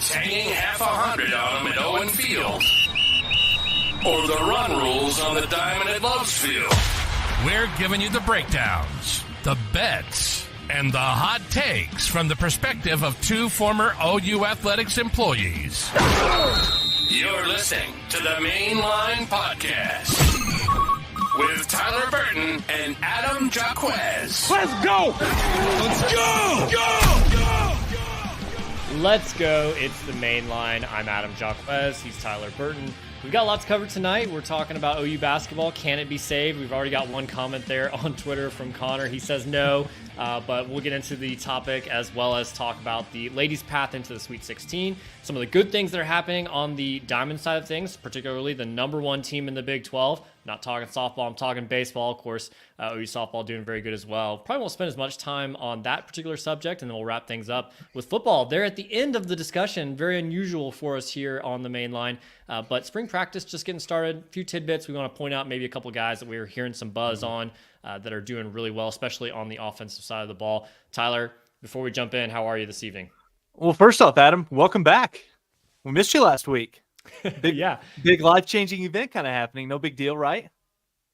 It's hanging half 100 on them at Owen Field. Or the run rules on the diamond at Loves Field. We're giving you the breakdowns, the bets, and the hot takes from the perspective of two former OU Athletics employees. You're listening to the Mainline Podcast with Tyler Burton and Adam Jaquez. Let's go! Let's go! Go! Let's go. It's the Mainline. I'm Adam Jaquez. He's Tyler Burton. We've got lots covered tonight. We're talking about OU basketball. Can it be saved? We've already got one comment there on Twitter from Connor. He says no, but we'll get into the topic as well as talk about the ladies' path into the Sweet 16, some of the good things that are happening on the Diamond side of things, particularly the number one team in the Big 12. Not talking softball, I'm talking baseball. Of course, OU softball doing very good as well. Probably won't spend as much time on that particular subject, and then we'll wrap things up with football. They're at the end of the discussion. Very unusual for us here on the main line. But spring practice just getting started. A few tidbits we want to point out, maybe a couple guys that we were hearing some buzz on that are doing really well, especially on the offensive side of the ball. Tyler, before we jump in, how are you this evening? Well, first off, Adam, welcome back. We missed you last week. Big life-changing event kind of happening. No big deal, right?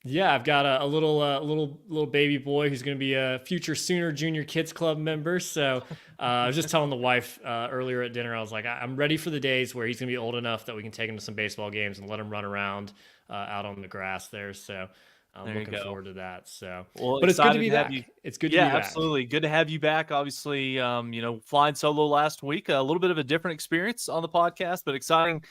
Yeah, I've got a little baby boy who's going to be a future Sooner Junior Kids Club member. So I was just telling the wife earlier at dinner, I was like, I'm ready for the days where he's going to be old enough that we can take him to some baseball games and let him run around out on the grass there. So I'm looking forward to that. So, well, but it's good to be back. It's good to be back. Yeah, absolutely. Good to have you back. Obviously, flying solo last week, a little bit of a different experience on the podcast, but exciting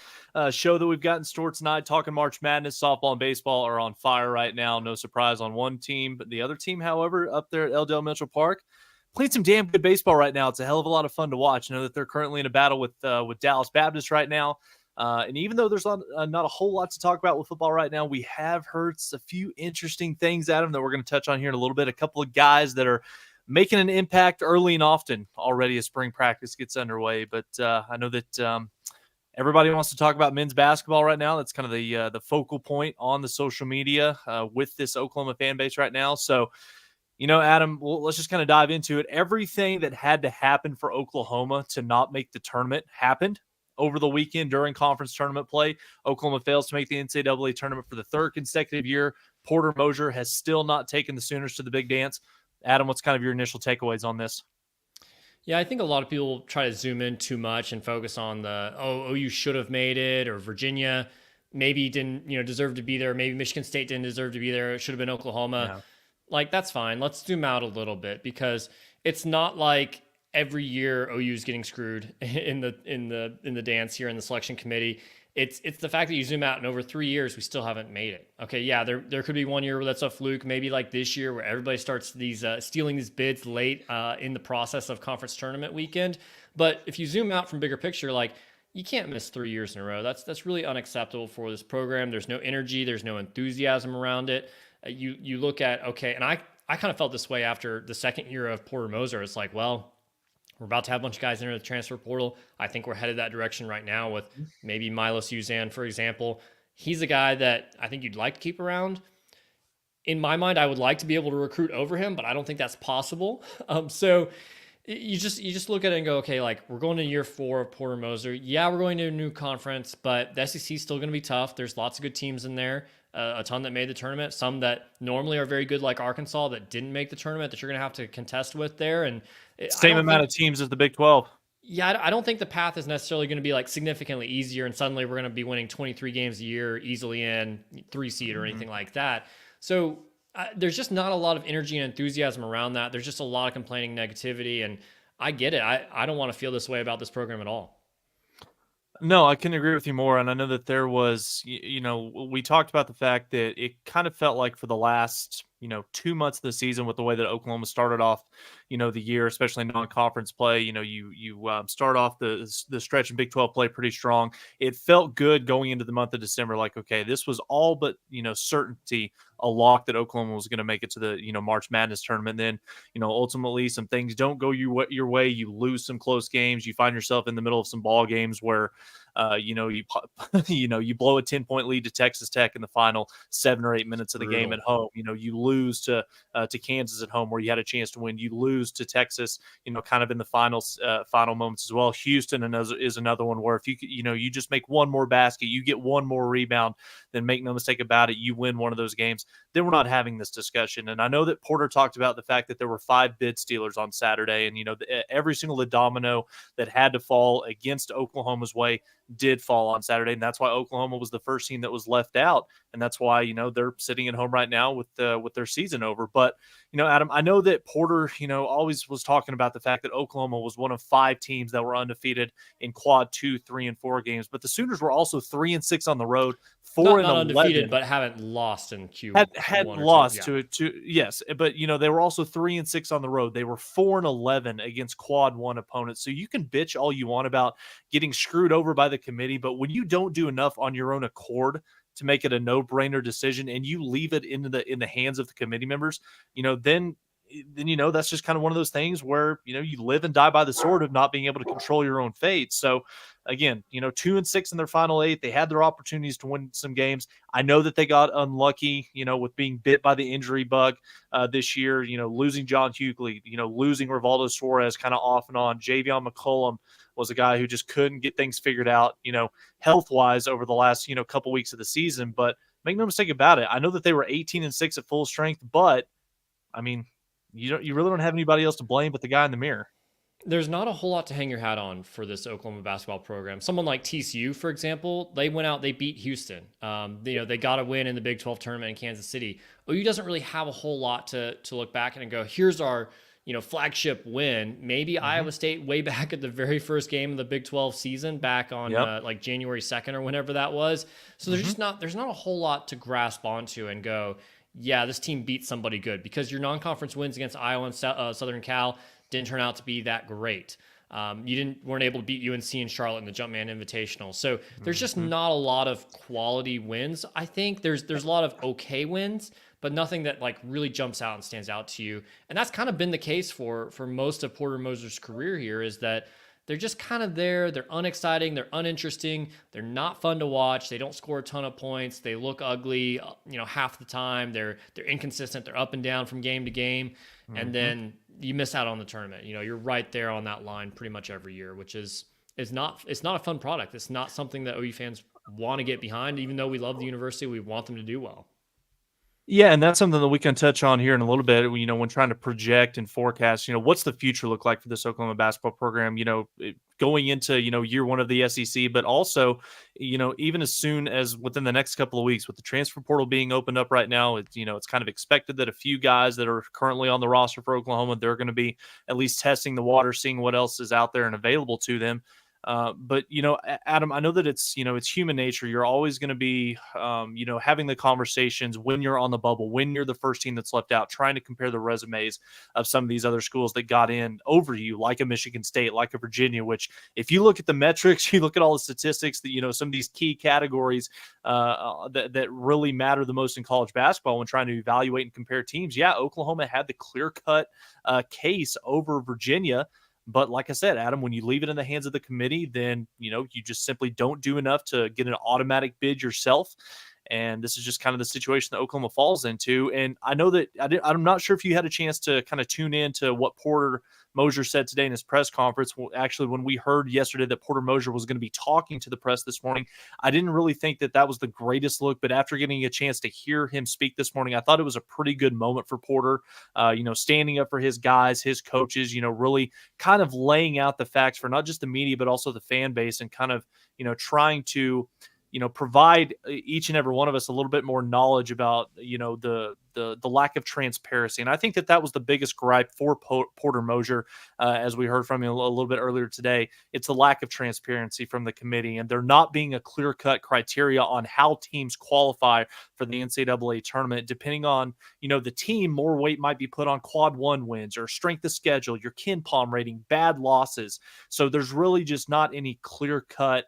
show that we've got in store tonight. Talking March Madness, softball and baseball are on fire right now. No surprise on one team, but the other team, however, up there at L. Mitchell Park, playing some damn good baseball right now. It's a hell of a lot of fun to watch. I know that they're currently in a battle with Dallas Baptist right now. And even though there's not a whole lot to talk about with football right now, we have heard a few interesting things, Adam, that we're going to touch on here in a little bit. A couple of guys that are making an impact early and often already as spring practice gets underway. But I know that everybody wants to talk about men's basketball right now. That's kind of the focal point on the social media with this Oklahoma fan base right now. So, Adam, let's just kind of dive into it. Everything that had to happen for Oklahoma to not make the tournament happened over the weekend during conference tournament play. Oklahoma fails to make the NCAA tournament for the third consecutive year. Porter Moser has still not taken the Sooners to the big dance. Adam, what's kind of your initial takeaways on this? Yeah, I think a lot of people try to zoom in too much and focus on OU should have made it, or Virginia maybe didn't, deserve to be there. Maybe Michigan State didn't deserve to be there. It should have been Oklahoma. Yeah. Like, that's fine. Let's zoom out a little bit, because it's not like every year OU is getting screwed in the dance here in the selection committee. It's the fact that you zoom out and over 3 years, we still haven't made it. Okay, yeah, there could be 1 year where that's a fluke, maybe like this year where everybody starts stealing these bids late in the process of conference tournament weekend. But if you zoom out from bigger picture, like, you can't miss 3 years in a row. That's really unacceptable for this program. There's no energy, there's no enthusiasm around it. You look at, okay, and I kind of felt this way after the second year of Porter Moser. It's like, well, we're about to have a bunch of guys enter the transfer portal. I think we're headed that direction right now with maybe Milos Uzan, for example. He's a guy that I think you'd like to keep around. In my mind, I would like to be able to recruit over him, but I don't think that's possible. So you just look at it and go, okay, like, we're going to year 4 of Porter Moser. Yeah, we're going to a new conference, but the SEC is still going to be tough. There's lots of good teams in there. A ton that made the tournament, some that normally are very good, like Arkansas, that didn't make the tournament, that you're going to have to contest with there. And same amount of teams as the Big 12. Yeah, I don't think the path is necessarily going to be like significantly easier, and suddenly we're going to be winning 23 games a year, easily in 3 seed or anything like that. So there's just not a lot of energy and enthusiasm around that. There's just a lot of complaining negativity, and I get it. I don't want to feel this way about this program at all. No, I couldn't agree with you more. And I know that there was, we talked about the fact that it kind of felt like for the last, 2 months of the season, with the way that Oklahoma started off, the year, especially non-conference play, you start off the stretch in Big 12 play pretty strong. It felt good going into the month of December. Like, okay, this was all but, certainty, a lock that Oklahoma was going to make it to the, March Madness tournament. Then, ultimately some things don't go your way. You lose some close games. You find yourself in the middle of some ball games where, You blow a 10-point lead to Texas Tech in the final 7 or 8 minutes of the game at home. You lose to Kansas at home where you had a chance to win. You lose to Texas, kind of in the final moments as well. Houston is another one where if you just make one more basket, you get one more rebound, then make no mistake about it, you win one of those games. Then we're not having this discussion. And I know that Porter talked about the fact that there were 5 bid stealers on Saturday, and every single domino that had to fall against Oklahoma's way did fall on Saturday, and that's why Oklahoma was the first team that was left out, and that's why they're sitting at home right now with their season over. But Adam, I know that Porter always was talking about the fact that Oklahoma was one of 5 teams that were undefeated in quad 2, 3, and 4 games, but the Sooners were also 3-6 on the road, 4 and 11, undefeated, but haven't lost in Q. Had lost to yes, but they were also 3-6 on the road. They were 4-11 against quad 1 opponents. So you can bitch all you want about getting screwed over by the committee, but when you don't do enough on your own accord to make it a no-brainer decision and you leave it in the hands of the committee members, then that's just kind of one of those things where you live and die by the sword of not being able to control your own fate. So again, 2-6 in their final 8. They had their opportunities to win some games. I know that they got unlucky, with being bit by the injury bug this year, losing John Hughley, losing Rivaldo Suarez kind of off and on. Javion McCollum was a guy who just couldn't get things figured out, health-wise over the last, couple weeks of the season. But make no mistake about it, I know that they were 18-6 at full strength, but I mean, you really don't have anybody else to blame but the guy in the mirror. There's not a whole lot to hang your hat on for this Oklahoma basketball program. Someone like TCU, for example, they went out, they beat Houston. They got a win in the Big 12 tournament in Kansas City. OU doesn't really have a whole lot to look back and go, here's our flagship win. Maybe Iowa State way back at the very first game of the Big 12 season back on like January 2nd or whenever that was. So there's there's not a whole lot to grasp onto and go, yeah, this team beat somebody good, because your non-conference wins against Iowa and Southern Cal didn't turn out to be that great. You weren't able to beat UNC and Charlotte in the Jumpman Invitational. So there's just not a lot of quality wins. I think there's a lot of okay wins, but nothing that like really jumps out and stands out to you. And that's kind of been the case for most of Porter Moser's career here, is that they're just kind of there. They're unexciting. They're uninteresting. They're not fun to watch. They don't score a ton of points. They look ugly, half the time. They're inconsistent. They're up and down from game to game. And then you miss out on the tournament. You're right there on that line pretty much every year, which is not a fun product. It's not something that OU fans want to get behind. Even though we love the university, we want them to do well. Yeah, and that's something that we can touch on here in a little bit, when trying to project and forecast, what's the future look like for this Oklahoma basketball program, going into, year 1 of the SEC, but also, even as soon as within the next couple of weeks with the transfer portal being opened up right now, it's kind of expected that a few guys that are currently on the roster for Oklahoma, they're going to be at least testing the water, seeing what else is out there and available to them. But Adam, I know that it's human nature. You're always going to be, having the conversations when you're on the bubble, when you're the first team that's left out, trying to compare the resumes of some of these other schools that got in over you, like a Michigan State, like a Virginia, which if you look at the metrics, you look at all the statistics that, some of these key categories that really matter the most in college basketball when trying to evaluate and compare teams. Yeah, Oklahoma had the clear-cut case over Virginia. But like I said, Adam, when you leave it in the hands of the committee, then, you just simply don't do enough to get an automatic bid yourself. And this is just kind of the situation that Oklahoma falls into. And I know that I'm not sure if you had a chance to kind of tune in to what Porter Moser said today in his press conference. Well, actually, when we heard yesterday that Porter Moser was going to be talking to the press this morning, I didn't really think that was the greatest look. But after getting a chance to hear him speak this morning, I thought it was a pretty good moment for Porter, standing up for his guys, his coaches, really kind of laying out the facts for not just the media, but also the fan base, and kind of, trying to provide each and every one of us a little bit more knowledge about, the lack of transparency. And I think that was the biggest gripe for Porter Moser, as we heard from him a little bit earlier today. It's the lack of transparency from the committee, and there not being a clear-cut criteria on how teams qualify for the NCAA tournament. Depending on, the team, more weight might be put on quad 1 wins or strength of schedule, your KenPom rating, bad losses. So there's really just not any clear-cut,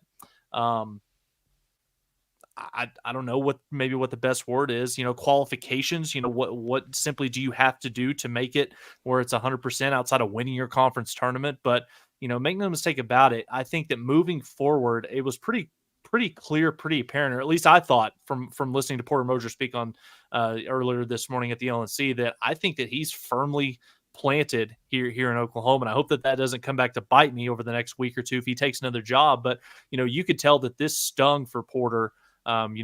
I don't know what the best word is, qualifications, what simply do you have to do to make it where it's 100% outside of winning your conference tournament. But, make no mistake about it. I think that moving forward, it was pretty clear, pretty apparent, or at least I thought from listening to Porter Moser speak on earlier this morning at the LNC, that I think that he's firmly planted here in Oklahoma. And I hope that doesn't come back to bite me over the next week or two if he takes another job. But, you could tell that this stung for Porter,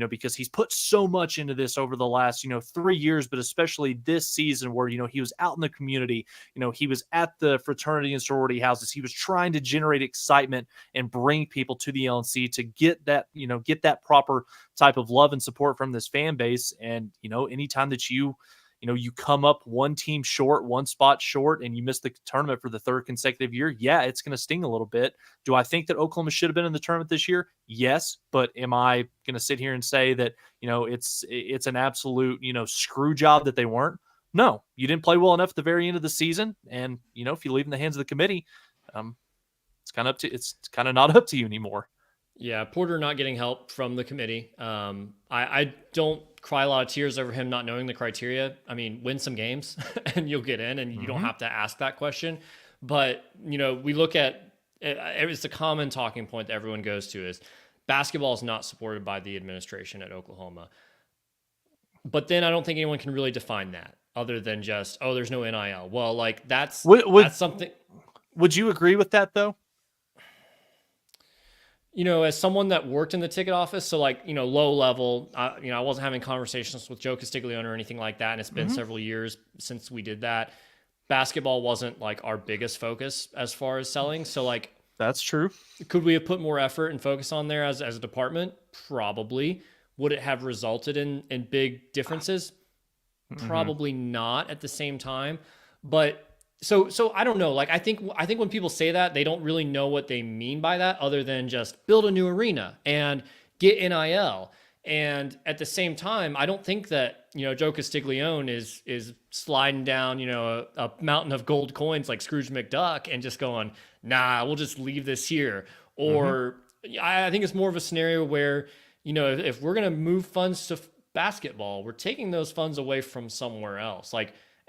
because he's put so much into this over the last, 3 years, but especially this season where, he was out in the community, he was at the fraternity and sorority houses. He was trying to generate excitement and bring people to the LNC to get that proper type of love and support from this fan base. And, anytime that you come up one team short, one spot short, and you miss the tournament for the third consecutive year, yeah, it's going to sting a little bit. Do I think that Oklahoma should have been in the tournament this year? Yes. But am I going to sit here and say that, it's an absolute, screw job that they weren't? No, you didn't play well enough at the very end of the season. And, if you leave in the hands of the committee, it's kind of not up to you anymore. Yeah, Porter not getting help from the committee. I don't cry a lot of tears over him not knowing the criteria. I mean, win some games and you'll get in, and you don't have to ask that question. But, we look at it's a common talking point that everyone goes to is basketball is not supported by the administration at Oklahoma. But then I don't think anyone can really define that other than just, oh, there's no NIL. Well, like that's something. Would you agree with that though? As someone that worked in the ticket office, so like, low level, I wasn't having conversations with Joe Castiglione or anything like that. And it's been several years since we did that. Basketball wasn't like our biggest focus as far as selling. So like, that's true. Could we have put more effort and focus on there as a department? Probably. Would it have resulted in big differences? Probably not at the same time. But So I don't know. Like I think when people say that, they don't really know what they mean by that, other than just build a new arena and get NIL. And at the same time, I don't think that Joe Castiglione is sliding down a mountain of gold coins like Scrooge McDuck and just going, nah, we'll just leave this here. Or I think it's more of a scenario where if we're gonna move funds to basketball, we're taking those funds away from somewhere else.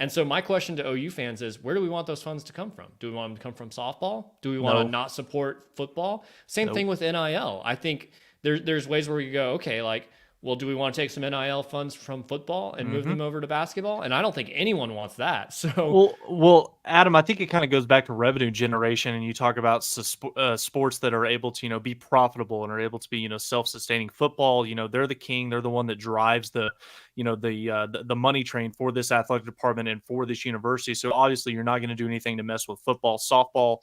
And so my question to OU fans is, where do we want those funds to come from? Do we want them to come from softball? Do we want to not support football? Same thing with NIL. I think there's ways where we go, okay, like, well, do we want to take some NIL funds from football and move them over to basketball? And I don't think anyone wants that. So, well, Adam, I think it kind of goes back to revenue generation, and you talk about sports that are able to, be profitable and are able to be, self-sustaining. Football, they're the king. They're the one that drives the money train for this athletic department and for this university. So obviously, you're not going to do anything to mess with football, softball.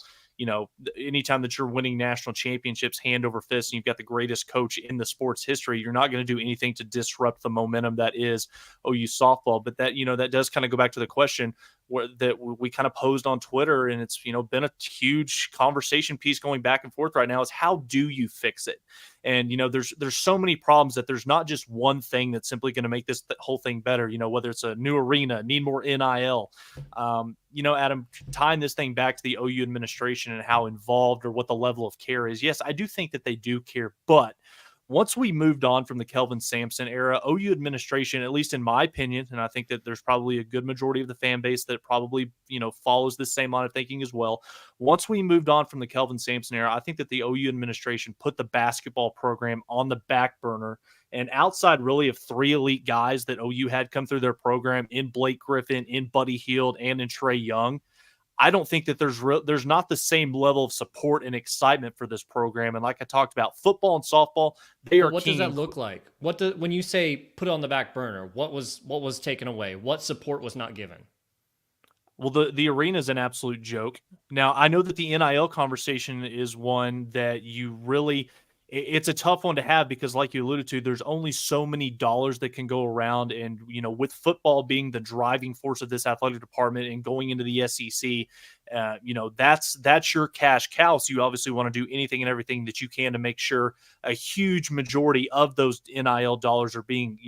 Anytime that you're winning national championships hand over fist and you've got the greatest coach in the sports history, you're not going to do anything to disrupt the momentum that is OU softball. But that, that does kind of go back to the question that we kind of posed on Twitter, and it's, been a huge conversation piece going back and forth right now, is how do you fix it? And, there's so many problems that there's not just one thing that's simply going to make this whole thing better, whether it's a new arena, need more NIL, Adam, tying this thing back to the OU administration and how involved or what the level of care is. Yes, I do think that they do care, but once we moved on from the Kelvin Sampson era, OU administration, at least in my opinion, and I think that there's probably a good majority of the fan base that probably, follows this same line of thinking as well. Once we moved on from the Kelvin Sampson era, I think that the OU administration put the basketball program on the back burner. And outside really of three elite guys that OU had come through their program in Blake Griffin, in Buddy Hield, and in Trae Young, I don't think that there's not the same level of support and excitement for this program. And like I talked about, football and softball, they are. What does that look like? When you say put it on the back burner, what was taken away? What support was not given? Well, the arena is an absolute joke. Now, I know that the NIL conversation is one that you really it's a tough one to have because, like you alluded to, there's only so many dollars that can go around. And, with football being the driving force of this athletic department and going into the SEC, that's your cash cow. So you obviously want to do anything and everything that you can to make sure a huge majority of those NIL dollars are being,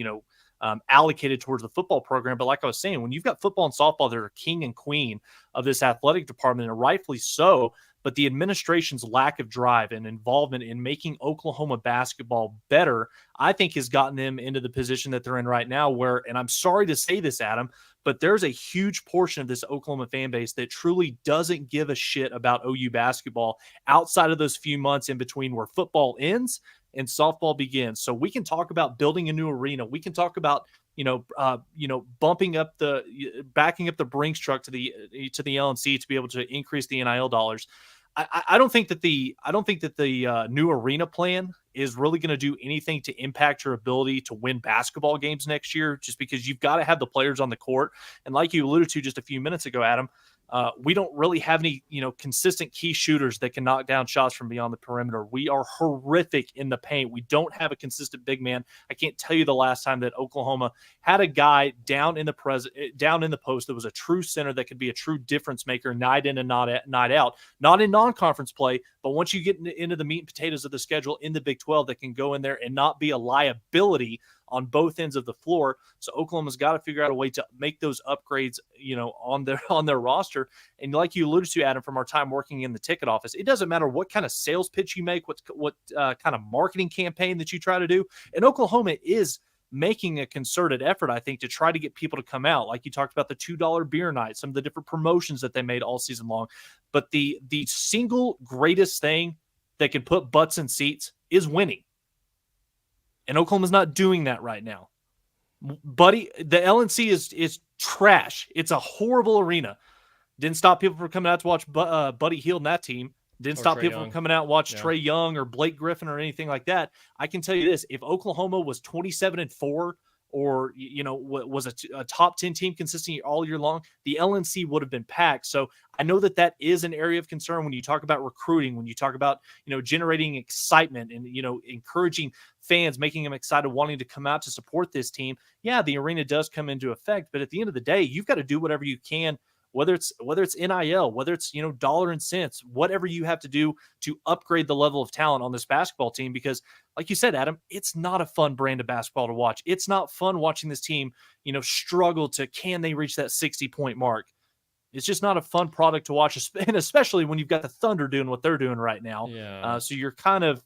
allocated towards the football program. But like I was saying, when you've got football and softball, they're king and queen of this athletic department, and rightfully so. But the administration's lack of drive and involvement in making Oklahoma basketball better, I think, has gotten them into the position that they're in right now where, and I'm sorry to say this, Adam, but there's a huge portion of this Oklahoma fan base that truly doesn't give a shit about OU basketball outside of those few months in between where football ends and softball begins. So we can talk about building a new arena. We can talk about backing up the Brinks truck to the LNC to be able to increase the NIL dollars. I don't think that the new arena plan is really going to do anything to impact your ability to win basketball games next year, just because you've got to have the players on the court. And like you alluded to just a few minutes ago, Adam, we don't really have any, consistent key shooters that can knock down shots from beyond the perimeter. We are horrific in the paint. We don't have a consistent big man. I can't tell you the last time that Oklahoma had a guy down in the post that was a true center that could be a true difference maker night in and night out. Not in non-conference play, but once you get into the meat and potatoes of the schedule in the Big 12, that can go in there and not be a liability on both ends of the floor. So Oklahoma's got to figure out a way to make those upgrades, on their roster. And like you alluded to, Adam, from our time working in the ticket office, it doesn't matter what kind of sales pitch you make, what kind of marketing campaign that you try to do. And Oklahoma is making a concerted effort, I think, to try to get people to come out. Like you talked about the $2 beer night, some of the different promotions that they made all season long. But the single greatest thing that can put butts in seats is winning. And Oklahoma's not doing that right now. Buddy, the LNC is trash. It's a horrible arena. Didn't stop people from coming out to watch Buddy Hield and that team. Didn't stop people from coming out and watch Trae Young or Blake Griffin or anything like that. I can tell you this: if Oklahoma was 27-4, or was a top 10 team consistent all year long, the LNC would have been packed. So I know that is an area of concern when you talk about recruiting, when you talk about generating excitement and encouraging fans, making them excited, wanting to come out to support this team. Yeah, the arena does come into effect, but at the end of the day, you've got to do whatever you can, whether it's NIL, whether it's dollar and cents, whatever you have to do to upgrade the level of talent on this basketball team. Because like you said, Adam, it's not a fun brand of basketball to watch. It's not fun watching this team struggle to, can they reach that 60-point mark? It's just not a fun product to watch, and especially when you've got the Thunder doing what they're doing right now. Yeah. So you're kind of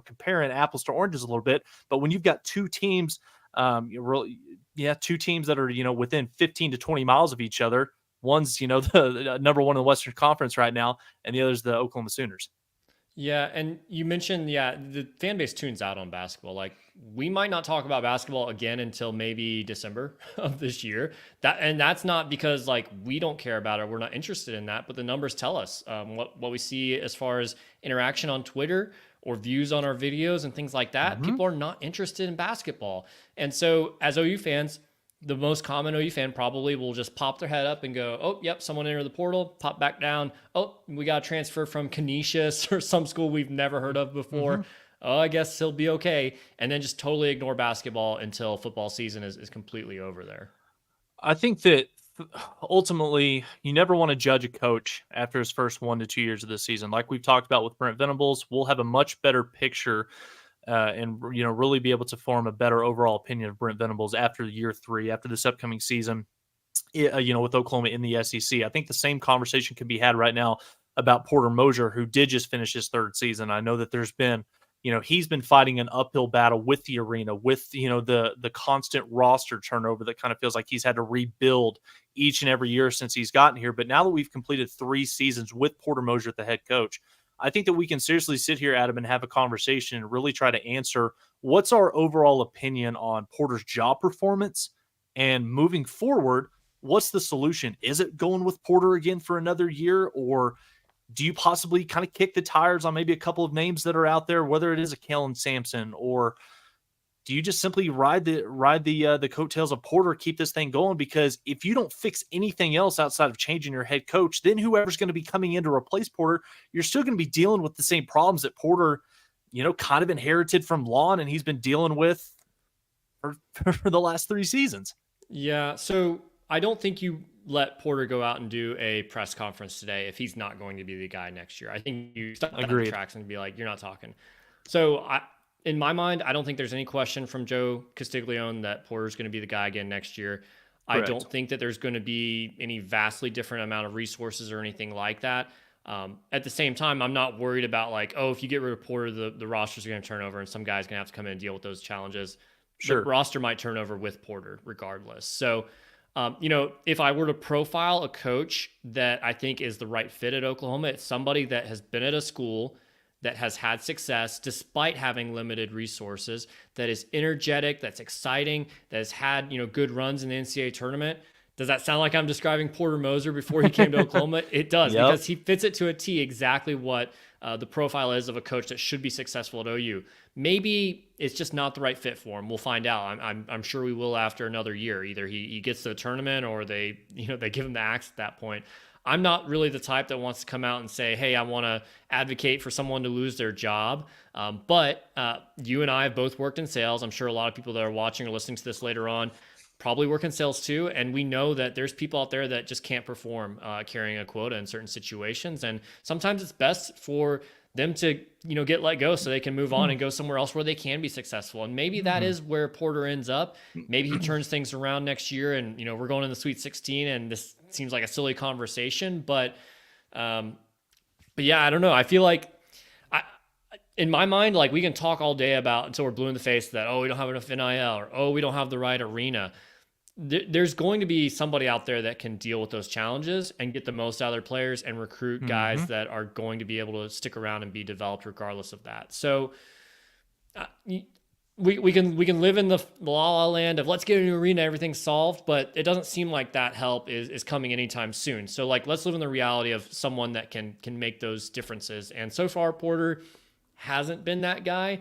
comparing apples to oranges a little bit. But when you've got two teams two teams that are, within 15 to 20 miles of each other. One's, the number one in the Western Conference right now, and the other's the Oklahoma Sooners. Yeah, and you mentioned, the fan base tunes out on basketball. Like, we might not talk about basketball again until maybe December of this year. That's not because, we don't care about it, we're not interested in that, but the numbers tell us what we see as far as interaction on Twitter or views on our videos and things like that. People are not interested in basketball. And so as OU fans, the most common OU fan probably will just pop their head up and go, oh, yep, someone entered the portal, pop back down. Oh, we got a transfer from Canisius or some school we've never heard of before. Oh, I guess he'll be okay. And then just totally ignore basketball until football season is completely over there. I think that ultimately you never want to judge a coach after his first 1 to 2 years of the season. Like we've talked about with Brent Venables, we'll have a much better picture and really be able to form a better overall opinion of Brent Venables after year 3, after this upcoming season, with Oklahoma in the SEC. I think the same conversation can be had right now about Porter Moser, who did just finish his 3rd season. I know that there's been, he's been fighting an uphill battle with the arena, with, the constant roster turnover that kind of feels like he's had to rebuild each and every year since he's gotten here. But now that we've completed 3 seasons with Porter Moser at the head coach, I think that we can seriously sit here, Adam, and have a conversation and really try to answer what's our overall opinion on Porter's job performance, and moving forward, what's the solution? Is it going with Porter again for another year, or do you possibly kind of kick the tires on maybe a couple of names that are out there, whether it is a Kellen Sampson, or do you just simply ride the coattails of Porter, keep this thing going? Because if you don't fix anything else outside of changing your head coach, then whoever's going to be coming in to replace Porter, you're still going to be dealing with the same problems that Porter, kind of inherited from Lon, and he's been dealing with for the last 3 seasons. Yeah, so I don't think you let Porter go out and do a press conference today if he's not going to be the guy next year. I think you stop that in the tracks and be like, you're not talking. So in my mind, I don't think there's any question from Joe Castiglione that Porter's going to be the guy again next year. Correct. I don't think that there's going to be any vastly different amount of resources or anything like that. At the same time, I'm not worried about if you get rid of Porter, the rosters are going to turn over and some guy's going to have to come in and deal with those challenges. Sure. the roster might turn over with Porter regardless. So, if I were to profile a coach that I think is the right fit at Oklahoma, it's somebody that has been at a school that has had success despite having limited resources, that is energetic, that's exciting, that has had, good runs in the NCAA tournament. Does that sound like I'm describing Porter Moser before he came to Oklahoma? It does, because he fits it to a T exactly what the profile is of a coach that should be successful at OU. Maybe it's just not the right fit for him. We'll find out. I'm sure we will after another year. Either he gets to the tournament or they give him the axe at that point. I'm not really the type that wants to come out and say, hey, I want to advocate for someone to lose their job. But you and I have both worked in sales. I'm sure a lot of people that are watching or listening to this later on probably work in sales too. And we know that there's people out there that just can't perform carrying a quota in certain situations. And sometimes it's best for them to, get let go so they can move on and go somewhere else where they can be successful. And maybe that is where Porter ends up. Maybe he turns things around next year and, we're going in the Sweet 16 and this seems like a silly conversation, but yeah, I don't know. I feel like in my mind, like we can talk all day about until we're blue in the face that, we don't have enough NIL or, we don't have the right arena. There's going to be somebody out there that can deal with those challenges and get the most out of their players and recruit guys that are going to be able to stick around and be developed regardless of that. So we can live in the la la land of let's get a new arena, everything's solved, but it doesn't seem like that help is coming anytime soon. So let's live in the reality of someone that can make those differences. And so far, Porter hasn't been that guy.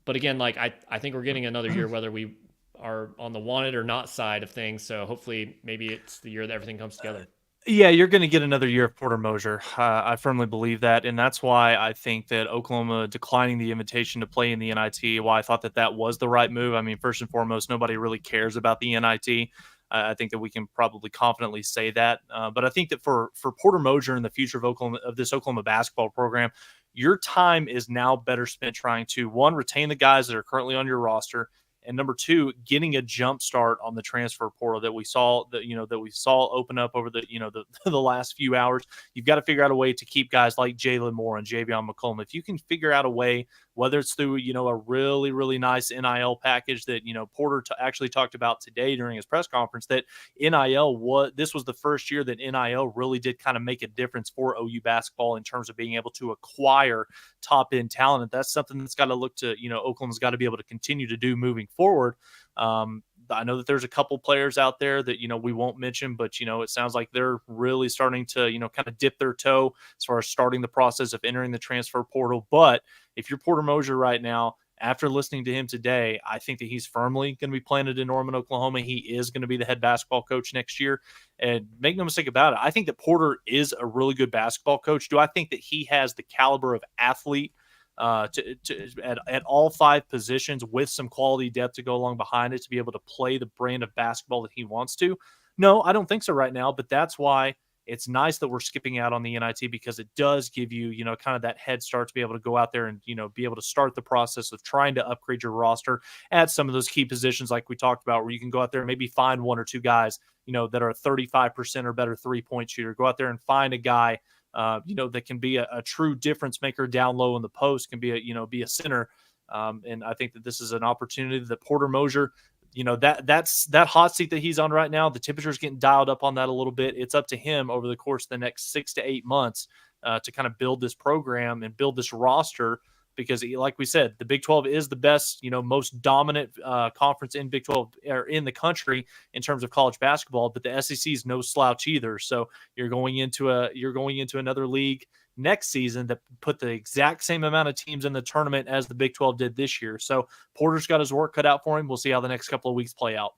But again, I think we're getting another year, whether we are on the wanted or not side of things. So hopefully maybe it's the year that everything comes together. Yeah, you're going to get another year of Porter Moser. I firmly believe that. And that's why I think that Oklahoma declining the invitation to play in the NIT, why I thought that was the right move. I mean, first and foremost, nobody really cares about the NIT. I think that we can probably confidently say that. But I think that for Porter Moser in the future of this Oklahoma basketball program, your time is now better spent trying to, one, retain the guys that are currently on your roster, and number two, getting a jump start on the transfer portal that we saw open up over the the last few hours. You've got to figure out a way to keep guys like Jalen Moore and Javion McCollum. If you can figure out a way, whether it's through a really, really nice NIL package that Porter actually talked about today during his press conference, that this was the first year that NIL really did kind of make a difference for OU basketball in terms of being able to acquire top end talent. And that's something that's got to look to Oklahoma's got to be able to continue to do moving forward. I know that there's a couple players out there that, we won't mention, but, it sounds like they're really starting to, kind of dip their toe as far as starting the process of entering the transfer portal. But if you're Porter Moser right now, after listening to him today, I think that he's firmly going to be planted in Norman, Oklahoma. He is going to be the head basketball coach next year. And make no mistake about it, I think that Porter is a really good basketball coach. Do I think that he has the caliber of athlete at all five positions with some quality depth to go along behind it to be able to play the brand of basketball that he wants to? No, I don't think so right now, but that's why it's nice that we're skipping out on the NIT, because it does give you, kind of that head start to be able to go out there and, be able to start the process of trying to upgrade your roster at some of those key positions like we talked about, where you can go out there and maybe find one or two guys, that are a 35% or better 3-point shooter. Go out there and find a guy that can be a true difference maker down low in the post, can be a center. And I think that this is an opportunity that Porter Moser, that's that hot seat that he's on right now. The temperature is getting dialed up on that a little bit. It's up to him over the course of the next 6 to 8 months to kind of build this program and build this roster, because like we said, the Big 12 is the best, most dominant conference in Big 12 or in the country in terms of college basketball, but the SEC is no slouch either. So you're going into another league next season that put the exact same amount of teams in the tournament as the Big 12 did this year. So Porter's got his work cut out for him. We'll see how the next couple of weeks play out.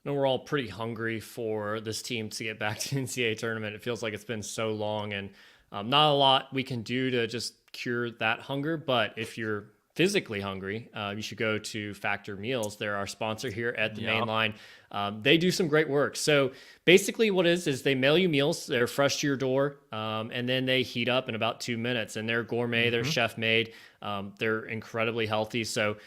No, we're all pretty hungry for this team to get back to the NCAA tournament. It feels like it's been so long, and not a lot we can do to just cure that hunger. But if you're physically hungry, you should go to Factor Meals. They're our sponsor here at the main line. They do some great work. So basically what it is they mail you meals. They're fresh to your door, and then they heat up in about 2 minutes. And they're gourmet, they're chef made. They're incredibly healthy. So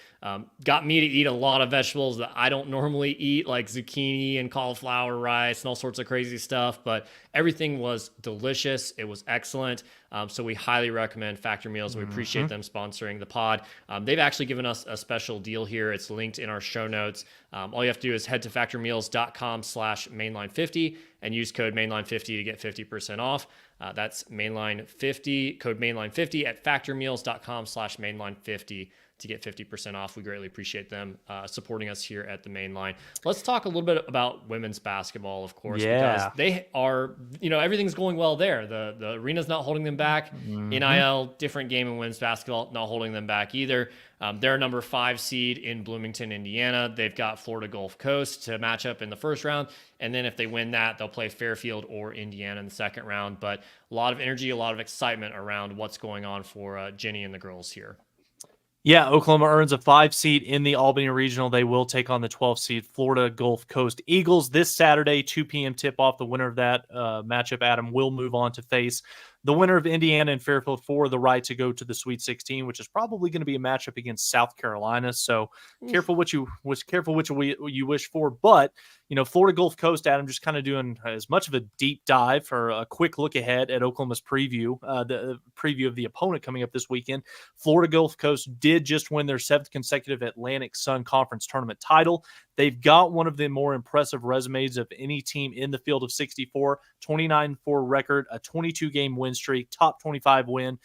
got me to eat a lot of vegetables that I don't normally eat, like zucchini and cauliflower rice and all sorts of crazy stuff. But everything was delicious. It was excellent. So we highly recommend Factor Meals. We appreciate them sponsoring the pod. They've actually given us a special deal here. It's linked in our show notes. All you have to do is head to factormeals.com/mainline50 and use code mainline50 to get 50% off. That's mainline50, code mainline50 at factormeals.com/mainline50 to get 50% off. We greatly appreciate them supporting us here at the Main Line. Let's talk a little bit about women's basketball, of course, because they are, everything's going well there. The arena's not holding them back. NIL, different game in women's basketball, not holding them back either. They're number 5 seed in Bloomington, Indiana. They've got Florida Gulf Coast to match up in the first round. And then if they win that, they'll play Fairfield or Indiana in the second round. But a lot of energy, a lot of excitement around what's going on for Jenny and the girls here. Yeah, Oklahoma earns a 5 seed in the Albany Regional. They will take on the 12 seed Florida Gulf Coast Eagles this Saturday, 2 p.m. tip-off. The winner of that matchup, Adam, will move on to face the winner of Indiana and Fairfield for the right to go to the Sweet 16, which is probably going to be a matchup against South Carolina. So careful what you wish for. But Florida Gulf Coast, Adam, just kind of doing as much of a deep dive or a quick look ahead at Oklahoma's preview, the preview of the opponent coming up this weekend. Florida Gulf Coast did just win their 7th consecutive Atlantic Sun Conference tournament title. They've got one of the more impressive resumes of any team in the field of 64, 29-4 record, a 22-game win streak, top 25 win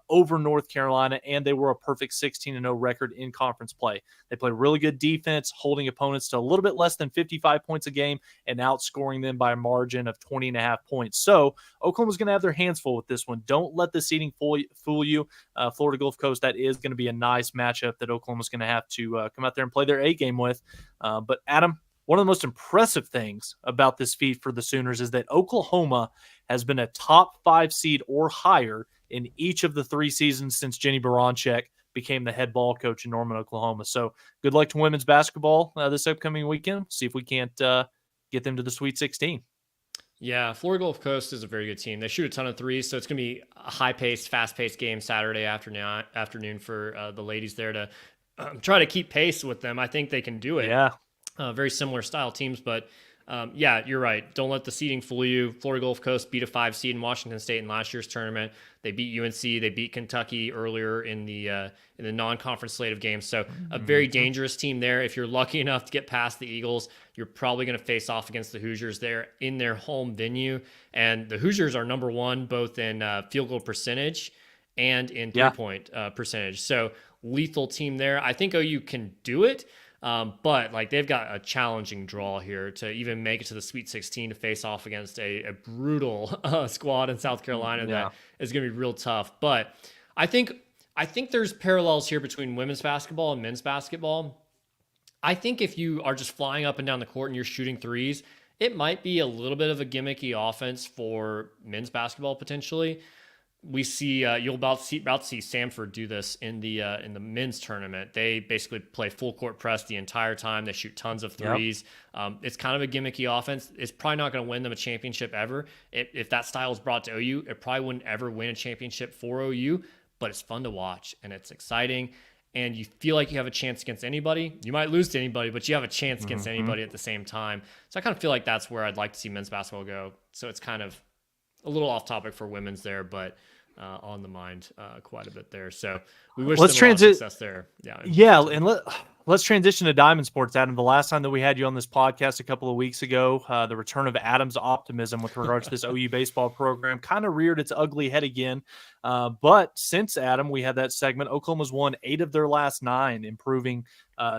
over North Carolina, and they were a perfect 16-0 record in conference play. They play really good defense, holding opponents to a little bit less than 55 points a game and outscoring them by a margin of 20.5 points. So Oklahoma's going to have their hands full with this one. Don't let the seeding fool you. Florida Gulf Coast, that is going to be a nice matchup that Oklahoma's going to have to come out there and play their A game with. But Adam, one of the most impressive things about this feat for the Sooners is that Oklahoma has been a top 5 seed or higher in each of the 3 seasons since Jenny Baranczyk became the head ball coach in Norman, Oklahoma. So good luck to women's basketball this upcoming weekend. See if we can't get them to the Sweet 16. Yeah, Florida Gulf Coast is a very good team. They shoot a ton of threes, so it's going to be a high-paced, fast-paced game Saturday afternoon for the ladies there to try to keep pace with them. I think they can do it. Yeah. Very similar style teams, but yeah, you're right. Don't let the seeding fool you. Florida Gulf Coast beat a 5 seed in Washington State in last year's tournament. They beat UNC. They beat Kentucky earlier in the non-conference slate of games. So a very dangerous team there. If you're lucky enough to get past the Eagles, you're probably going to face off against the Hoosiers there in their home venue. And the Hoosiers are number 1 both in field goal percentage and in three-point percentage. So lethal team there. I think OU can do it. But they've got a challenging draw here to even make it to the Sweet 16 to face off against a brutal squad in South Carolina that is going to be real tough. But I think there's parallels here between women's basketball and men's basketball. I think if you are just flying up and down the court and you're shooting threes, it might be a little bit of a gimmicky offense for men's basketball potentially. We see you'll about to see Samford do this in the men's tournament. They basically play full court press the entire time. They shoot tons of threes. It's kind of a gimmicky offense. It's probably not going to win them a championship ever. If that style is brought to OU, it probably wouldn't ever win a championship for OU. But it's fun to watch and it's exciting. And you feel like you have a chance against anybody. You might lose to anybody, but you have a chance against anybody at the same time. So I kind of feel like that's where I'd like to see men's basketball go. So it's kind of a little off topic for women's there, but on the mind quite a bit there. So we wish them a lot of success there. Yeah, and let's transition to Diamond Sports, Adam. The last time that we had you on this podcast a couple of weeks ago, the return of Adam's optimism with regards to this OU baseball program kind of reared its ugly head again. But since, Adam, we had that segment, Oklahoma's won 8 of their last 9, improving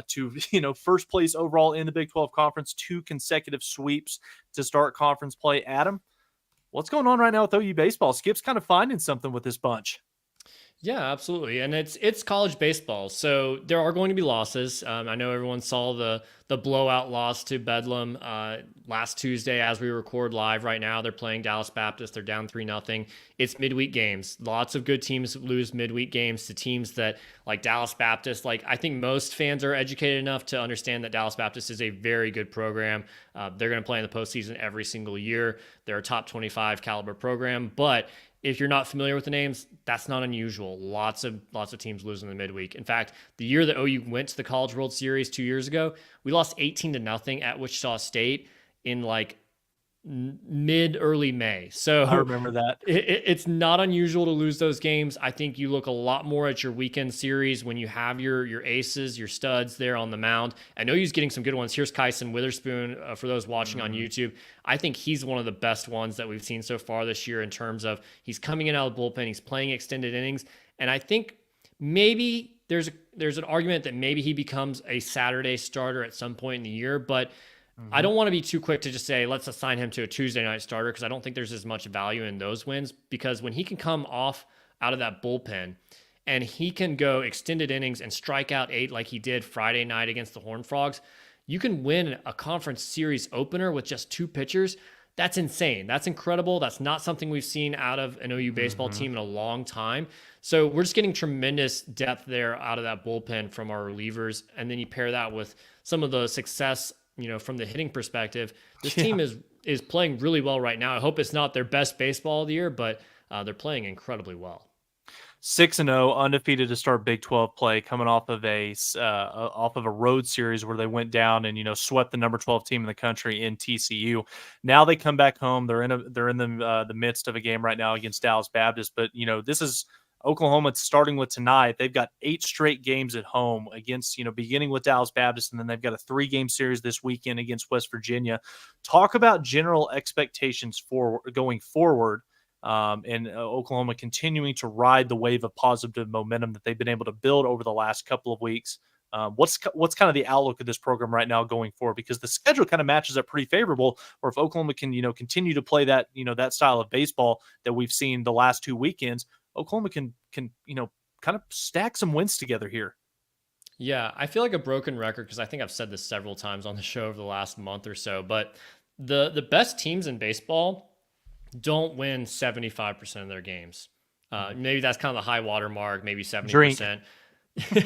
to first place overall in the Big 12 Conference, 2 consecutive sweeps to start conference play. Adam, what's going on right now with OU baseball? Skip's kind of finding something with this bunch. Yeah, absolutely. And it's college baseball. So there are going to be losses. I know everyone saw the the blowout loss to Bedlam last Tuesday as we record live right now. They're playing Dallas Baptist. They're down 3-0. It's midweek games. Lots of good teams lose midweek games to teams that like Dallas Baptist. Like I think most fans are educated enough to understand that Dallas Baptist is a very good program. They're going to play in the postseason every single year. They're a top 25 caliber program, but if you're not familiar with the names, that's not unusual. Lots of teams lose in the midweek. In fact, the year that OU went to the College World Series 2 years ago, we lost 18-0 at Wichita State in like early May. So I remember that. It's not unusual to lose those games. I think you look a lot more at your weekend series when you have your aces, your studs there on the mound. I know he's getting some good ones. Here's Kyson Witherspoon for those watching on YouTube. I think he's one of the best ones that we've seen so far this year in terms of he's coming in out of the bullpen, he's playing extended innings, and I think maybe there's an argument that maybe he becomes a Saturday starter at some point in the year, but I don't want to be too quick to just say, let's assign him to a Tuesday night starter, because I don't think there's as much value in those wins, because when he can come off out of that bullpen and he can go extended innings and strike out 8 like he did Friday night against the Horned Frogs, you can win a conference series opener with just 2 pitchers. That's insane. That's incredible. That's not something we've seen out of an OU baseball team in a long time. So we're just getting tremendous depth there out of that bullpen from our relievers. And then you pair that with some of the success, from the hitting perspective. This team is playing really well right now. I hope it's not their best baseball of the year, but they're playing incredibly well. 6-0, undefeated to start Big 12 play, coming off of a road series where they went down and swept the number 12 team in the country in TCU. Now they come back home. They're in the midst of a game right now against Dallas Baptist. But this is Oklahoma starting with tonight. They've got 8 straight games at home against beginning with Dallas Baptist, and then they've got a 3-game series this weekend against West Virginia. Talk about general expectations for going forward. And Oklahoma continuing to ride the wave of positive momentum that they've been able to build over the last couple of weeks. What's kind of the outlook of this program right now going forward? Because the schedule kind of matches up pretty favorable. Or if Oklahoma can continue to play that that style of baseball that we've seen the last 2 weekends, Oklahoma can kind of stack some wins together here. Yeah, I feel like a broken record because I think I've said this several times on the show over the last month or so. But the best teams in baseball don't win 75% of their games. Maybe that's kind of the high water mark, maybe 70%.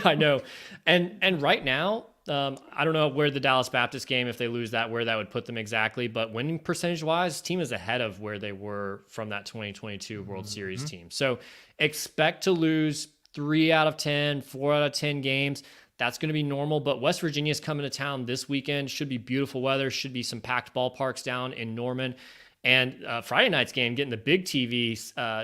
I know. And right now, I don't know where the Dallas Baptist game, if they lose that, where that would put them exactly, but winning percentage wise, team is ahead of where they were from that 2022 World Series team. So expect to lose 3 out of 10, 4 out of 10 games. That's going to be normal, but West Virginia is coming to town this weekend. Should be beautiful weather. Should be some packed ballparks down in Norman. And Friday night's game getting the big TV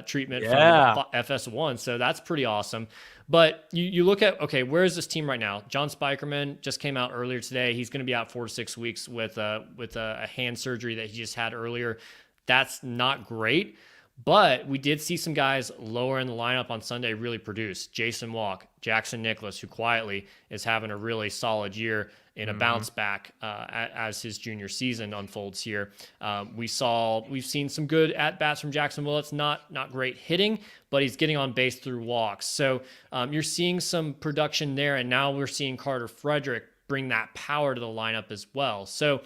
treatment from FS1. So that's pretty awesome. But you look at, okay, where is this team right now? John Spikerman just came out earlier today. He's going to be out 4 to 6 weeks with a hand surgery that he just had earlier. That's not great. But we did see some guys lower in the lineup on Sunday really produce. Jason Walk, Jackson Nicholas, who quietly is having a really solid year in a bounce back as his junior season unfolds here. We've seen some good at-bats from Jackson Willets, not great hitting, but he's getting on base through walks. So you're seeing some production there, and now we're seeing Carter Frederick bring that power to the lineup as well. So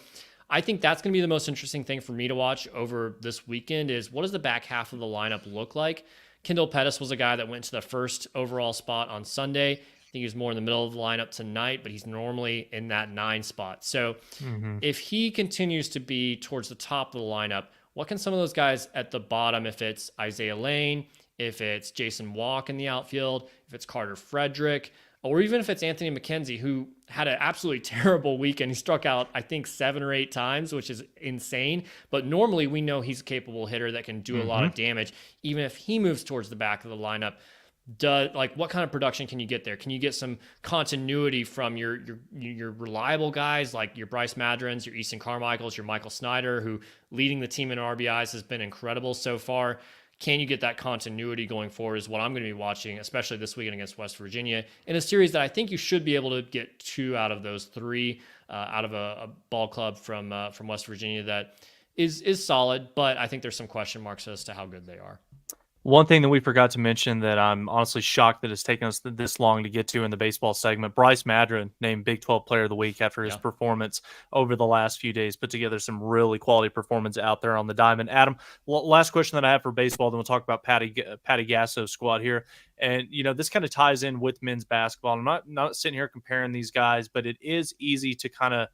I think that's going to be the most interesting thing for me to watch over this weekend is what does the back half of the lineup look like? Kendall Pettis was a guy that went to the first overall spot on Sunday. I think he was more in the middle of the lineup tonight, but he's normally in that 9 spot. So if he continues to be towards the top of the lineup, what can some of those guys at the bottom, if it's Isaiah Lane, if it's Jason Walk in the outfield, if it's Carter Frederick, or even if it's Anthony McKenzie, who had an absolutely terrible weekend. He struck out, I think, 7 or 8 times, which is insane. But normally we know he's a capable hitter that can do a lot of damage. Even if he moves towards the back of the lineup, what kind of production can you get there? Can you get some continuity from your reliable guys like your Bryce Madrons, your Easton Carmichaels, your Michael Snyder, who leading the team in RBIs has been incredible so far? Can you get that continuity going forward is what I'm going to be watching, especially this weekend against West Virginia, in a series that I think you should be able to get 2 out of those 3 out of a ball club from West Virginia that is solid, but I think there's some question marks as to how good they are. One thing that we forgot to mention that I'm honestly shocked that it's taken us this long to get to in the baseball segment, Bryce Madron named Big 12 Player of the Week after his performance over the last few days, put together some really quality performance out there on the diamond. Adam, last question that I have for baseball, then we'll talk about Patty Gasso's squad here. And, this kind of ties in with men's basketball. I'm not sitting here comparing these guys, but it is easy to kind of,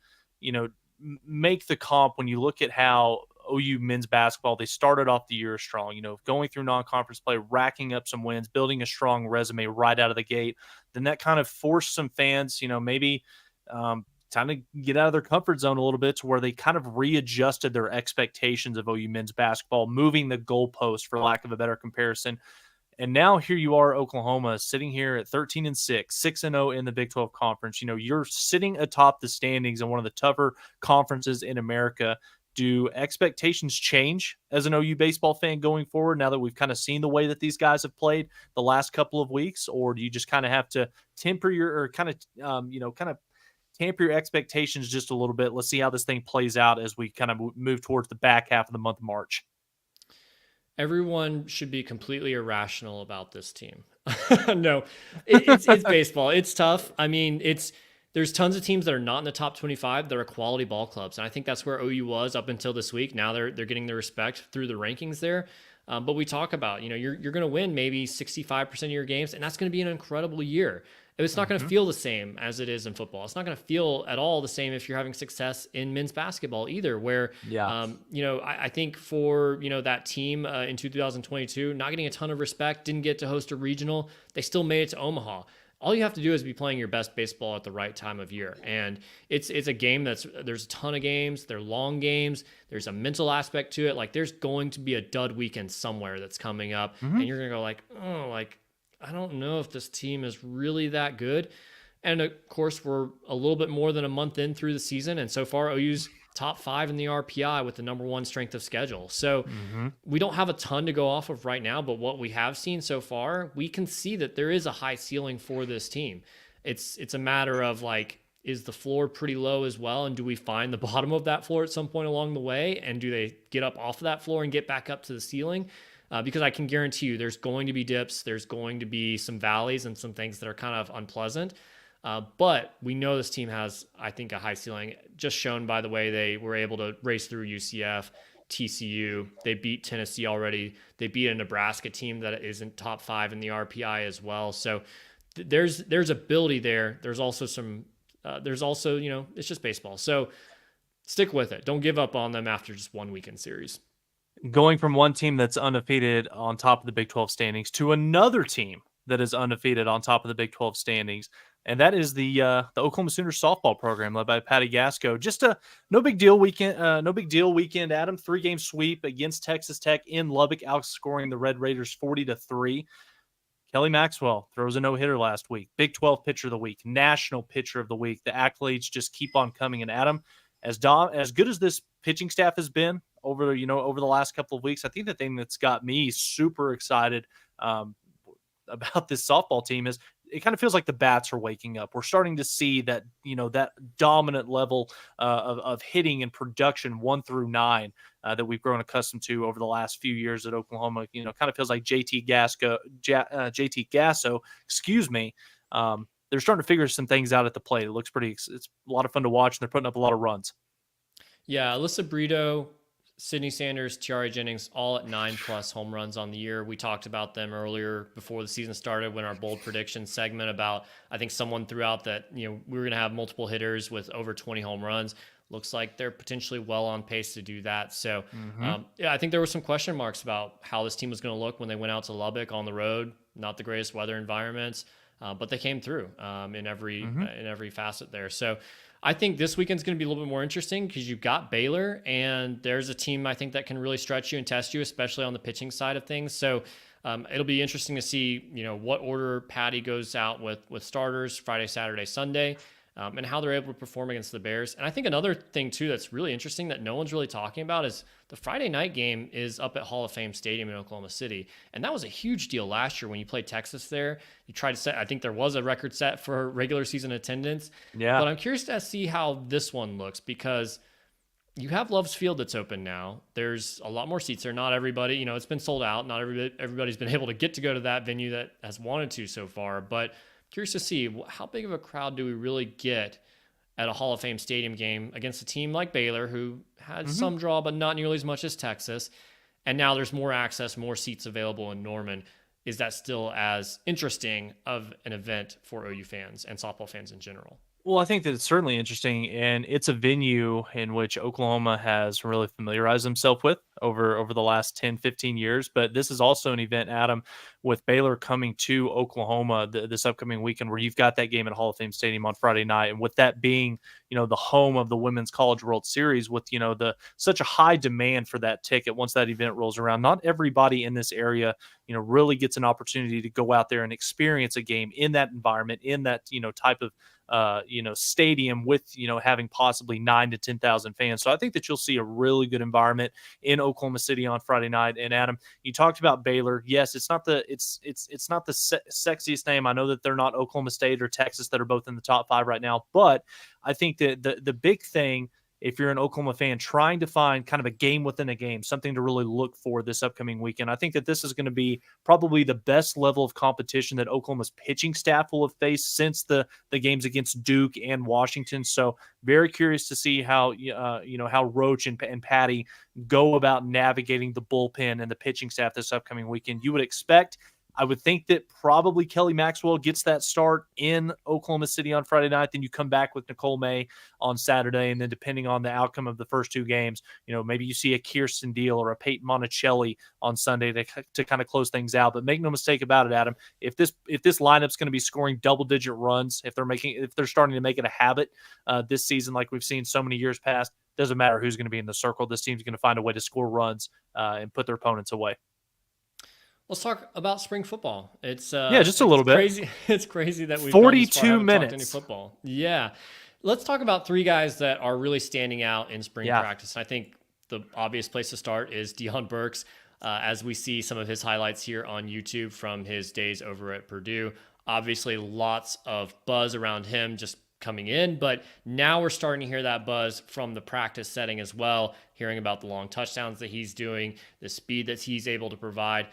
make the comp when you look at how OU men's basketball, they started off the year strong, going through non-conference play, racking up some wins, building a strong resume right out of the gate. Then that kind of forced some fans, maybe kind of get out of their comfort zone a little bit to where they kind of readjusted their expectations of OU men's basketball, moving the goalpost for lack of a better comparison. And now here you are, Oklahoma, sitting here at 13-6, 6-0 in the Big 12 Conference. You're sitting atop the standings in one of the tougher conferences in America. Do expectations change as an OU baseball fan going forward now that we've kind of seen the way that these guys have played the last couple of weeks, or do you just kind of have to temper your tamper your expectations just a little bit? Let's see how this thing plays out as we kind of move towards the back half of the month of March. Everyone should be completely irrational about this team. No, it's baseball. It's tough. I mean, there's tons of teams that are not in the top 25 that are quality ball clubs. And I think that's where OU was up until this week. Now they're getting the respect through the rankings there. But we talk about, you're going to win maybe 65% of your games, and that's going to be an incredible year. It's not going to feel the same as it is in football. It's not going to feel at all the same if you're having success in men's basketball either, where, I think for, that team in 2022, not getting a ton of respect, didn't get to host a regional, they still made it to Omaha. All you have to do is be playing your best baseball at the right time of year. And it's a game there's a ton of games. They're long games. There's a mental aspect to it. Like, there's going to be a dud weekend somewhere that's coming up. And you're going to go I don't know if this team is really that good. And of course, we're a little bit more than a month in through the season. And so far, OU's top 5 in the RPI with the number 1 strength of schedule. So we don't have a ton to go off of right now, but what we have seen so far, we can see that there is a high ceiling for this team. It's a matter of is the floor pretty low as well? And do we find the bottom of that floor at some point along the way? And do they get up off of that floor and get back up to the ceiling? Because I can guarantee you there's going to be dips, there's going to be some valleys and some things that are kind of unpleasant. But we know this team has, I think, a high ceiling, just shown by the way they were able to race through UCF, TCU. They beat Tennessee already. They beat a Nebraska team that isn't top 5 in the RPI as well. So there's ability there. There's also it's just baseball. So stick with it. Don't give up on them after just one weekend series. Going from one team that's undefeated on top of the Big 12 standings to another team that is undefeated on top of the Big 12 standings, and that is the Oklahoma Sooners softball program led by Patty Gasso. Just a no big deal weekend, Adam. 3-game sweep against Texas Tech in Lubbock, outscoring the Red Raiders 40-3. Kelly Maxwell throws a no-hitter last week. Big 12 Pitcher of the Week, National Pitcher of the Week. The accolades just keep on coming. And Adam, as good as this pitching staff has been over the last couple of weeks, I think the thing that's got me super excited about this softball team is it kind of feels like the bats are waking up. We're starting to see that, that dominant level of hitting and production 1 through 9 that we've grown accustomed to over the last few years at Oklahoma. Kind of feels like JT Gasso, they're starting to figure some things out at the plate. It looks it's a lot of fun to watch, and they're putting up a lot of runs. Yeah, Alyssa Brito, Sydney Sanders, Tiara Jennings, all at 9+ home runs on the year. We talked about them earlier before the season started when our bold prediction segment about, I think someone threw out that, we were going to have multiple hitters with over 20 home runs. Looks like they're potentially well on pace to do that. So, I think there were some question marks about how this team was going to look when they went out to Lubbock on the road. Not the greatest weather environments, but they came through in every facet there. So I think this weekend's going to be a little bit more interesting because you've got Baylor, and there's a team I think that can really stretch you and test you, especially on the pitching side of things. So it'll be interesting to see, what order Patty goes out with starters Friday, Saturday, Sunday, and how they're able to perform against the Bears. And I think another thing too that's really interesting that no one's really talking about is the Friday night game is up at Hall of Fame Stadium in Oklahoma City. And that was a huge deal last year when you played Texas there. You tried to set, I think there was a record set for regular season attendance. Yeah. But I'm curious to see how this one looks because you have Love's Field that's open now. There's a lot more seats there. Not everybody, it's been sold out. Not everybody's been able to go to that venue that has wanted to so far. But curious to see how big of a crowd do we really get at a Hall of Fame stadium game against a team like Baylor, who had some draw, but not nearly as much as Texas. And now there's more access, more seats available in Norman. Is that still as interesting of an event for OU fans and softball fans in general? Well, I think that it's certainly interesting, and it's a venue in which Oklahoma has really familiarized himself with over the last 10, 15 years. But this is also an event, Adam, with Baylor coming to Oklahoma this upcoming weekend, where you've got that game at Hall of Fame Stadium on Friday night. And with that being, the home of the Women's College World Series, with, the such a high demand for that ticket once that event rolls around, not everybody in this area, really gets an opportunity to go out there and experience a game in that environment, in that, type of stadium with, having possibly 9 to 10,000 fans. So I think that you'll see a really good environment in Oklahoma City on Friday night. And Adam, you talked about Baylor. Yes, it's not the sexiest name. I know that they're not Oklahoma State or Texas that are both in the top 5 right now, but I think that the big thing, if you're an Oklahoma fan trying to find kind of a game within a game, something to really look for this upcoming weekend, I think that this is going to be probably the best level of competition that Oklahoma's pitching staff will have faced since the games against Duke and Washington. So very curious to see how how Roach and Patty go about navigating the bullpen and the pitching staff this upcoming weekend. You would expect, I would think, that probably Kelly Maxwell gets that start in Oklahoma City on Friday night. Then you come back with Nicole May on Saturday. And then depending on the outcome of the first 2 games, maybe you see a Kirsten Deal or a Peyton Monticelli on Sunday to kind of close things out. But make no mistake about it, Adam, if this lineup's going to be scoring double-digit runs, if they're starting to make it a habit this season like we've seen so many years past, doesn't matter who's going to be in the circle. This team's going to find a way to score runs and put their opponents away. Let's talk about spring football. It's just a little bit crazy. It's crazy that we've 42 minutes any football. Yeah, let's talk about 3 guys that are really standing out in spring practice. I think the obvious place to start is Deion Burks, as we see some of his highlights here on YouTube from his days over at Purdue. Obviously, lots of buzz around him just coming in, but now we're starting to hear that buzz from the practice setting as well. Hearing about the long touchdowns that he's doing, the speed that he's able to provide.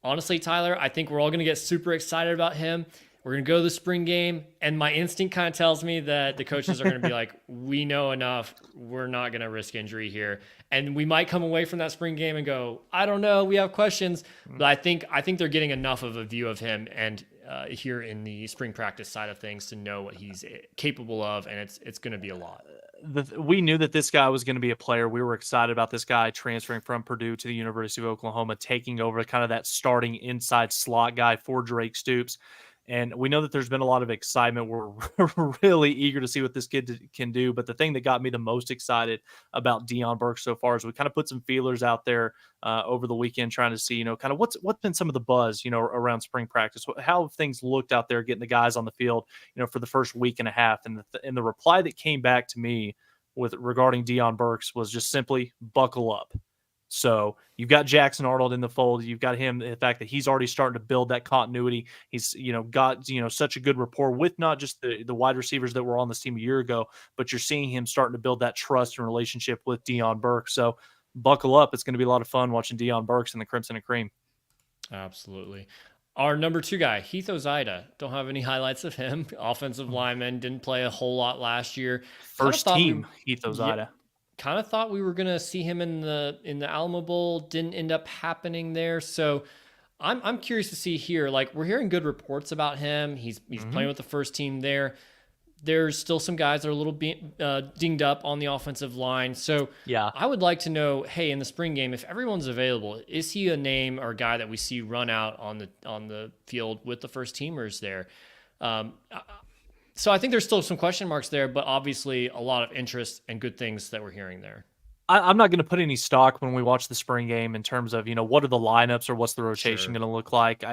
Honestly, Tyler, I think we're all going to get super excited about him. We're going to go to the spring game, and my instinct kind of tells me that the coaches are going to be like, we know enough. We're not going to risk injury here. And we might come away from that spring game and go, I don't know, we have questions. But I think they're getting enough of a view of him and here in the spring practice side of things to know what he's capable of, and it's going to be a lot. We knew that this guy was going to be a player. We were excited about this guy transferring from Purdue to the University of Oklahoma, taking over kind of that starting inside slot guy for Drake Stoops. And we know that there's been a lot of excitement. We're really eager to see what this kid can do. But the thing that got me the most excited about Deion Burks so far is we kind of put some feelers out there over the weekend, trying to see, kind of what's been some of the buzz, around spring practice, how have things looked out there, getting the guys on the field, for the first week and a half. And the reply that came back to me regarding Deion Burks was just simply buckle up. So you've got Jackson Arnold in the fold. You've got him, the fact that he's already starting to build that continuity. He's, got, such a good rapport with not just the wide receivers that were on this team a year ago, but you're seeing him starting to build that trust and relationship with Deion Burks. So buckle up. It's going to be a lot of fun watching Deion Burks in the Crimson and Cream. Absolutely. Our number 2 guy, Heath Ozida. Don't have any highlights of him. Offensive lineman, didn't play a whole lot last year. First team, Heath Ozida. Yeah, kind of thought we were gonna see him in the Alamo Bowl. Didn't end up happening there. So I'm curious to see here. Like, we're hearing good reports about him. He's playing with the first team there. There's still some guys that are a little dinged up on the offensive line. So yeah, I would like to know, hey, in the spring game, if everyone's available, is he a name or a guy that we see run out on the field with the first teamers there? So I think there's still some question marks there, but obviously a lot of interest and good things that we're hearing there. I'm not going to put any stock when we watch the spring game in terms of, what are the lineups or what's the rotation going to look like.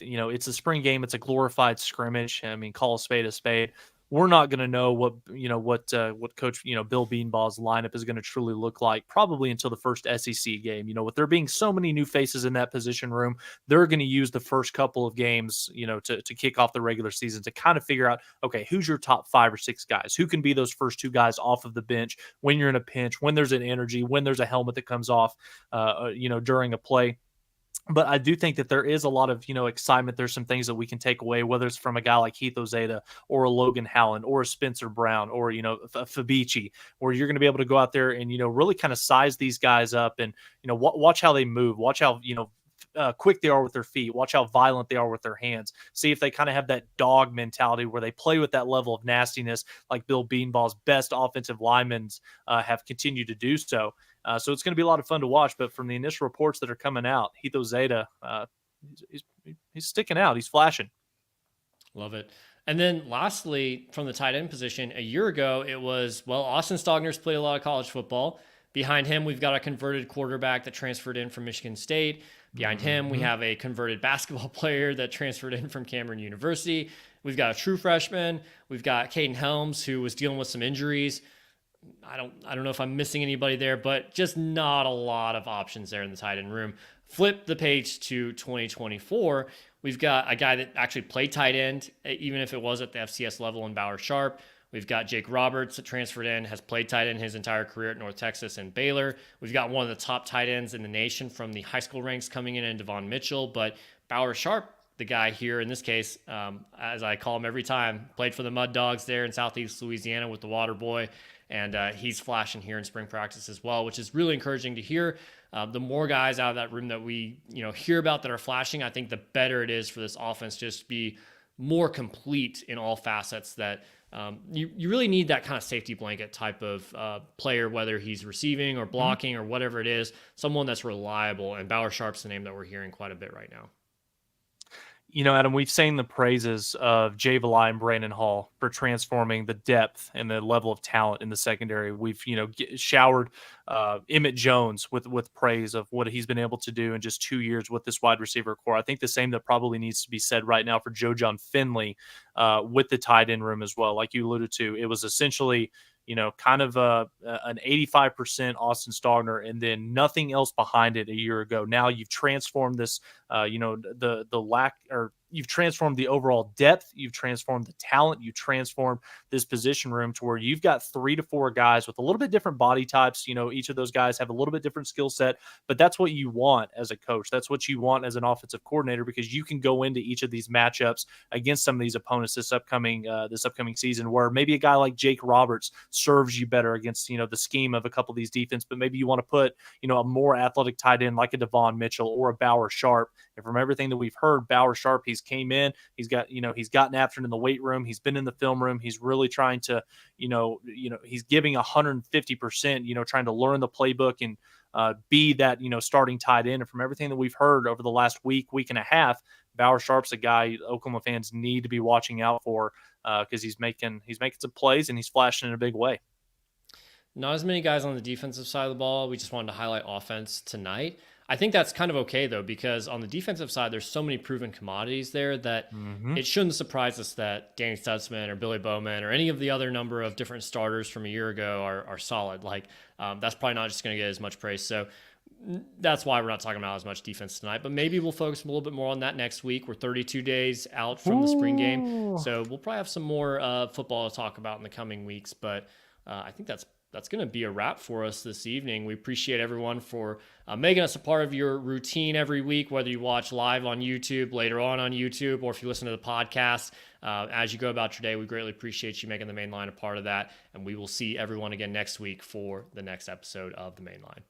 It's a spring game. It's a glorified scrimmage. I mean, call a spade a spade. we're not going to know what Coach Bill Beanball's lineup is going to truly look like probably until the first SEC game. With there being so many new faces in that position room, they're going to use the first couple of games, to kick off the regular season to kind of figure out, okay, who's your top 5 or 6 guys? Who can be those first 2 guys off of the bench when you're in a pinch, when there's an energy, when there's a helmet that comes off, during a play. But I do think that there is a lot of, excitement. There's some things that we can take away, whether it's from a guy like Heath Ozeda or a Logan Howland or a Spencer Brown or, Fabici, where you're going to be able to go out there and, really kind of size these guys up and, watch how they move, watch how, quick they are with their feet, watch how violent they are with their hands, see if they kind of have that dog mentality where they play with that level of nastiness like Bill Beanball's best offensive linemen have continued to do so. So it's going to be a lot of fun to watch. But from the initial reports that are coming out, Heath Ozeda, he's sticking out. He's flashing. Love it. And then lastly, from the tight end position, a year ago, it was, Austin Stogner's played a lot of college football. Behind him, we've got a converted quarterback that transferred in from Michigan State. Behind him, we have a converted basketball player that transferred in from Cameron University. We've got a true freshman. We've got Caden Helms, who was dealing with some injuries. I don't know if I'm missing anybody there, but just not a lot of options there in the tight end room. Flip the page to 2024. We've got a guy that actually played tight end, even if it was at the FCS level, in Bauer Sharp. We've got Jake Roberts that transferred in, has played tight end his entire career at North Texas and Baylor. We've got one of the top tight ends in the nation from the high school ranks coming in Devon Mitchell. But Bauer Sharp, the guy here in this case, as I call him every time, played for the Mud Dogs there in Southeast Louisiana with the Water Boy. And he's flashing here in spring practice as well, which is really encouraging to hear. The more guys out of that room that we hear about that are flashing, I think the better it is for this offense just to be more complete in all facets. That you really need that kind of safety blanket type of player, whether he's receiving or blocking or whatever it is, someone that's reliable. And Bauer Sharp's the name that we're hearing quite a bit right now. Adam, we've seen the praises of Jay Valai and Brandon Hall for transforming the depth and the level of talent in the secondary. We've, showered Emmett Jones with praise of what he's been able to do in just 2 years with this wide receiver core. I think the same that probably needs to be said right now for Joe John Finley with the tight end room as well. Like you alluded to, it was essentially kind of an 85% Austin Stogner and then nothing else behind it a year ago. Now you've transformed this, the lack, or you've transformed the overall depth, you've transformed the talent, you transformed this position room to where you've got 3 to 4 guys with a little bit different body types. Each of those guys have a little bit different skill set, but that's what you want as a coach. That's what you want as an offensive coordinator, because you can go into each of these matchups against some of these opponents this upcoming season, where maybe a guy like Jake Roberts serves you better against, the scheme of a couple of these defense, but maybe you want to put, a more athletic tight end like a Devon Mitchell or a Bauer Sharp. And from everything that we've heard, Bauer Sharp, he's came in, he's gotten after it in the weight room, he's been in the film room, he's really trying to, he's giving 150%, trying to learn the playbook and be that, starting tight end. And from everything that we've heard over the last week and a half, Bauer Sharp's a guy Oklahoma fans need to be watching out for because he's making some plays and he's flashing in a big way. Not as many guys on the defensive side of the ball. We just wanted to highlight offense tonight. I think that's kind of okay, though, because on the defensive side, there's so many proven commodities there that it shouldn't surprise us that Danny Stutzman or Billy Bowman or any of the other number of different starters from a year ago are solid. Like, that's probably not just going to get as much praise. So that's why we're not talking about as much defense tonight. But maybe we'll focus a little bit more on that next week. We're 32 days out from the spring game. So we'll probably have some more football to talk about in the coming weeks. But I think that's going to be a wrap for us this evening. We appreciate everyone for making us a part of your routine every week, whether you watch live on YouTube, later on YouTube, or if you listen to the podcast as you go about your day. We greatly appreciate you making the Main Line a part of that. And we will see everyone again next week for the next episode of the Main Line.